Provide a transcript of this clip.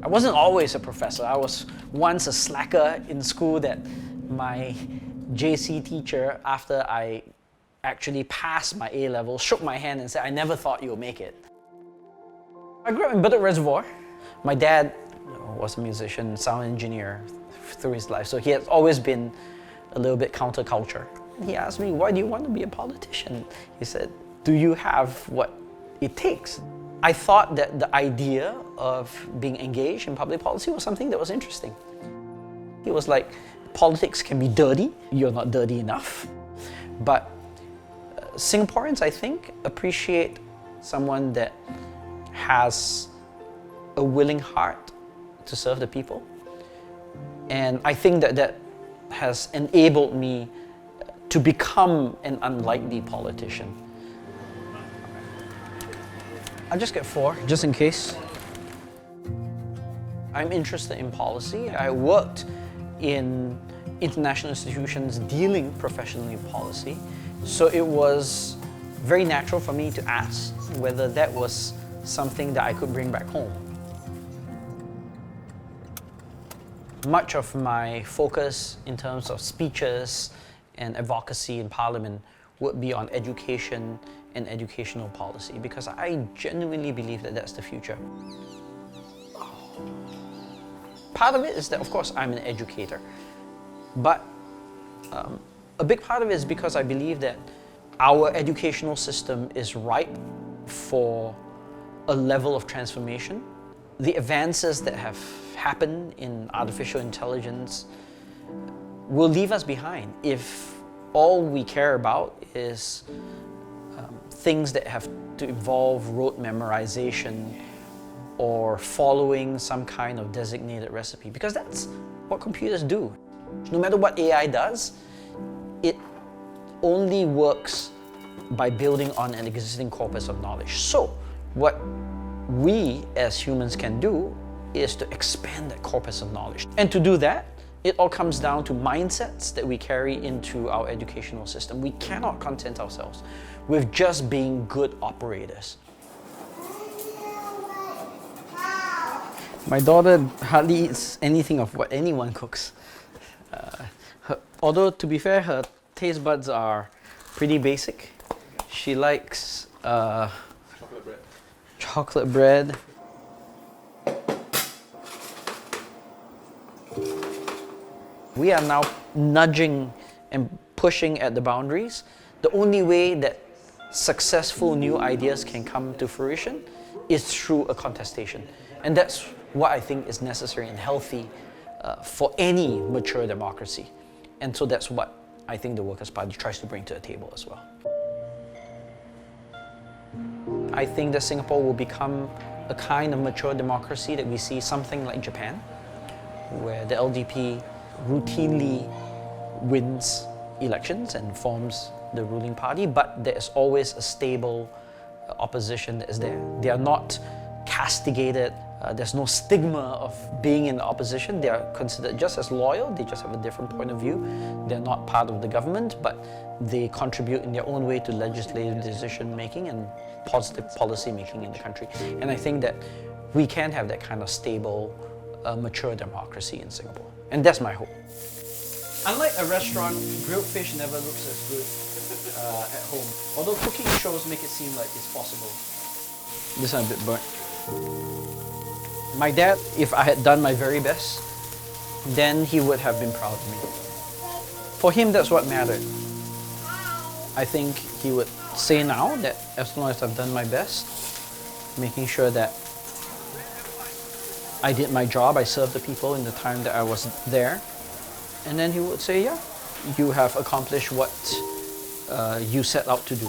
I wasn't always a professor. I was once a slacker in school that my JC teacher, after I actually passed my A-level, shook my hand and said, "I never thought you'll make it." I grew up in Bedok Reservoir. My dad was a musician, sound engineer through his life, so he has always been a little bit counterculture. He asked me, "Why do you want to be a politician?" He said, "Do you have what it takes?" I thought that the idea of being engaged in public policy was something that was interesting. He was like, politics can be dirty, you're not dirty enough. But Singaporeans, I think, appreciate someone that has a willing heart to serve the people. And I think that has enabled me to become an unlikely politician. I'll just get 4, just in case. I'm interested in policy. I worked in international institutions dealing professionally with policy. So it was very natural for me to ask whether that was something that I could bring back home. Much of my focus in terms of speeches and advocacy in Parliament would be on education and educational policy, because I genuinely believe that that's the future. Part of it is that, of course, I'm an educator, but a big part of it is because I believe that our educational system is ripe for a level of transformation. The advances that have happened in artificial intelligence will leave us behind if all we care about is things that have to involve rote memorization or following some kind of designated recipe, because that's what computers do. No matter what AI does, it only works by building on an existing corpus of knowledge. So what we as humans can do is to expand that corpus of knowledge. And to do that, it all comes down to mindsets that we carry into our educational system. We cannot content ourselves with just being good operators. My daughter hardly eats anything of what anyone cooks. Although, to be fair, her taste buds are pretty basic. She likes chocolate bread. We are now nudging and pushing at the boundaries. The only way that successful new ideas can come to fruition is through a contestation. And that's what I think is necessary and healthy for any mature democracy. And so that's what I think the Workers' Party tries to bring to the table as well. I think that Singapore will become a kind of mature democracy that we see something like Japan, where the LDP routinely wins elections and forms the ruling party, but there is always a stable opposition that is there. They are not castigated. There's no stigma of being in the opposition. They are considered just as loyal. They just have a different point of view. They're not part of the government, but they contribute in their own way to legislative decision making and positive policy making in the country. And I think that we can have that kind of stable, mature democracy in Singapore. And that's my hope. Unlike a restaurant, grilled fish never looks as good at home. Although cooking shows make it seem like it's possible. This one a bit burnt. My dad, if I had done my very best, then he would have been proud of me. For him, that's what mattered. I think he would say now that as long as I've done my best, making sure that I did my job, I served the people in the time that I was there, and then he would say, yeah, you have accomplished what you set out to do.